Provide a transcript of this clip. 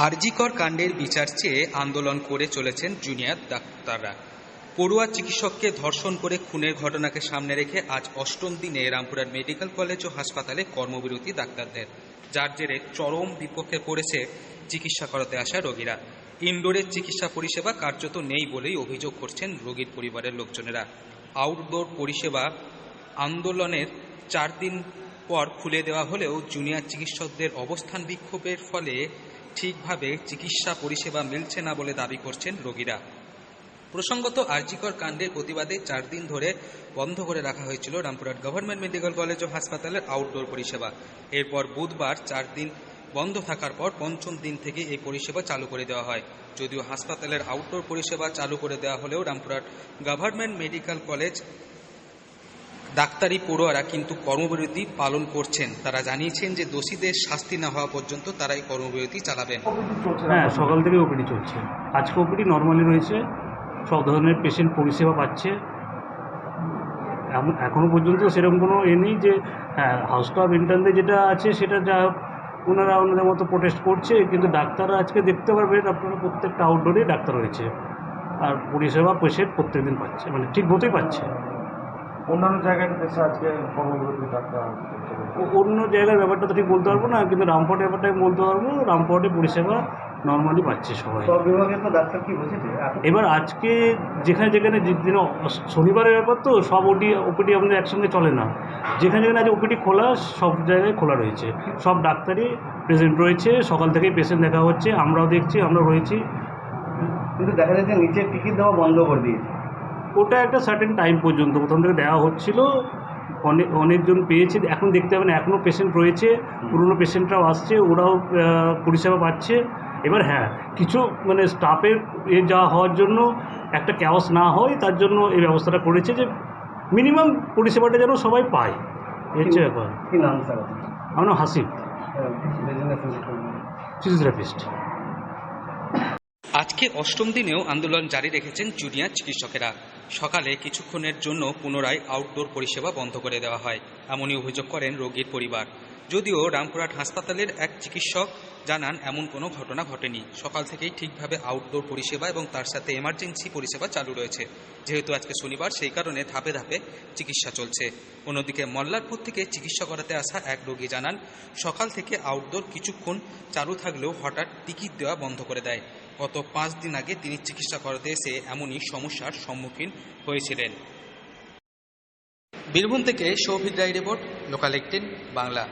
আরজিকর কাণ্ডের বিচার চেয়ে আন্দোলন করে চলেছেন জুনিয়র ডাক্তাররা। পড়ুয়া চিকিৎসককে ধর্ষণ করে খুনের ঘটনাকে সামনে রেখে আজ অষ্টম দিনে রামপুরহাট মেডিকেল কলেজ ও হাসপাতালে কর্মবিরতি ডাক্তারদের, যার জেরে চরম বিপক্ষে পড়েছে চিকিৎসা করাতে আসা রোগীরা। ইনডোরের চিকিৎসা পরিষেবা কার্যত নেই বলেই অভিযোগ করছেন রোগীর পরিবারের লোকজনেরা। আউটডোর পরিষেবা আন্দোলনের 4 দিন পর খুলে দেওয়া হলেও জুনিয়র চিকিৎসকদের অবস্থান বিক্ষোভের ফলে ঠিকভাবে চিকিৎসা পরিষেবা মিলছে না বলে দাবি করছেন রোগীরা। প্রসঙ্গত, আরজিকর কাণ্ডের প্রতিবাদে 4 দিন ধরে বন্ধ করে রাখা হয়েছিল রামপুরহাট গভর্নমেন্ট মেডিকেল কলেজ ও হাসপাতালের আউটডোর পরিষেবা। এরপর বুধবার 4 দিন বন্ধ থাকার পর পঞ্চম দিন থেকে এই পরিষেবা চালু করে দেওয়া হয়। যদিও হাসপাতালের আউটডোর পরিষেবা চালু করে দেওয়া হলেও রামপুরহাট গভর্নমেন্ট মেডিকেল কলেজ ডাক্তারি পড়ুয়ারা কিন্তু কর্মবিরতি পালন করছেন। তারা জানিয়েছেন যে দোষীদের শাস্তি না হওয়া পর্যন্ত তারা এই কর্মবিরতি চালাবেন। হ্যাঁ, সকাল থেকে ওপিডি চলছে। আজকে ওপিডি নর্মালি রয়েছে, সব ধরনের পেশেন্ট পরিষেবা পাচ্ছে। এখনও পর্যন্ত সেরকম কোনো নেই যে হাউস স্টাফ ইন্টার্নদের যেটা আছে সেটা যা ওনারা ওনাদের মতো প্রোটেস্ট করছে, কিন্তু ডাক্তাররা আজকে দেখতে পারবেন আপনারা প্রত্যেকটা আউটডোরেই ডাক্তার রয়েছে, আর পরিষেবা পেশেন্ট প্রত্যেকদিন পাচ্ছে, মানে ঠিক মতোই পাচ্ছে। অন্যান্য জায়গায় আজকে কর্মবিরতি ডাক্তার, অন্য জায়গার ব্যাপারটা তো ঠিক বলতে পারবো না, কিন্তু রামপুরহাটের ব্যাপারটা আমি বলতে পারবো। রামপুরহাটে পরিষেবা নর্মালি পাচ্ছে সবাই। সব বিভাগে তো ডাক্তার কি বলছে এবার আজকে যেখানে যেখানে দিন শনিবারের ব্যাপার তো সব ওপিডি আমাদের একসঙ্গে চলে না। যেখানে যেখানে আজ ওপিডি খোলা, সব জায়গায় খোলা রয়েছে, সব ডাক্তারই প্রেজেন্ট রয়েছে। সকাল থেকেই পেশেন্ট দেখা হচ্ছে, আমরাও দেখছি, আমরা রয়েছি। কিন্তু দেখা যাচ্ছে নিচের টিকিট দেওয়া বন্ধ করে দিয়েছে। ওটা একটা সার্টেন টাইম পর্যন্ত প্রথম থেকে দেওয়া হচ্ছিল, অনেকজন পেয়েছে। এখন দেখতে হবে না, এখনও পেশেন্ট রয়েছে, পুরনো পেশেন্টরাও আসছে, ওরাও পরিষেবা পাচ্ছে। এবার হ্যাঁ, কিছু মানে স্টাফের যাওয়া হওয়ার জন্য একটা ক্যাওস না হয়, তার জন্য এই ব্যবস্থাটা করেছে যে মিনিমাম পরিষেবাটা যেন সবাই পায়। হচ্ছে ব্যাপার। কি নাম স্যার? আমার নাম হাসিব, ফিজিওথেরাপিস্ট। আজকে অষ্টম দিনেও আন্দোলন জারি রেখেছেন জুনিয়র চিকিৎসকেরা। সকালে কিছুক্ষণের জন্য পুনরায় আউটডোর পরিষেবা বন্ধ করে দেওয়া হয়, এমনই অভিযোগ করেন রোগীর পরিবার। যদিও রামপুরহাট হাসপাতালের এক চিকিৎসক জানান এমন কোনো ঘটনা ঘটেনি। সকাল থেকেই ঠিকভাবে আউটডোর পরিষেবা এবং তার সাথে এমার্জেন্সি পরিষেবা চালু রয়েছে। যেহেতু আজকে শনিবার, সেই কারণে ধাপে ধাপে চিকিৎসা চলছে। অন্যদিকে মল্লারপুর থেকে চিকিৎসা করাতে আসা এক রোগী জানান সকাল থেকে আউটডোর কিছুক্ষণ চালু থাকলেও হঠাৎ টিকিট দেওয়া বন্ধ করে দেয়। গত 5 দিন আগে তিনি চিকিৎসা করাতে এসে এমনই সমস্যার সম্মুখীন হয়েছিলেন। বীরভূম থেকে সৌভিক রায় রিপোর্ট, লোকাল 18 বাংলা।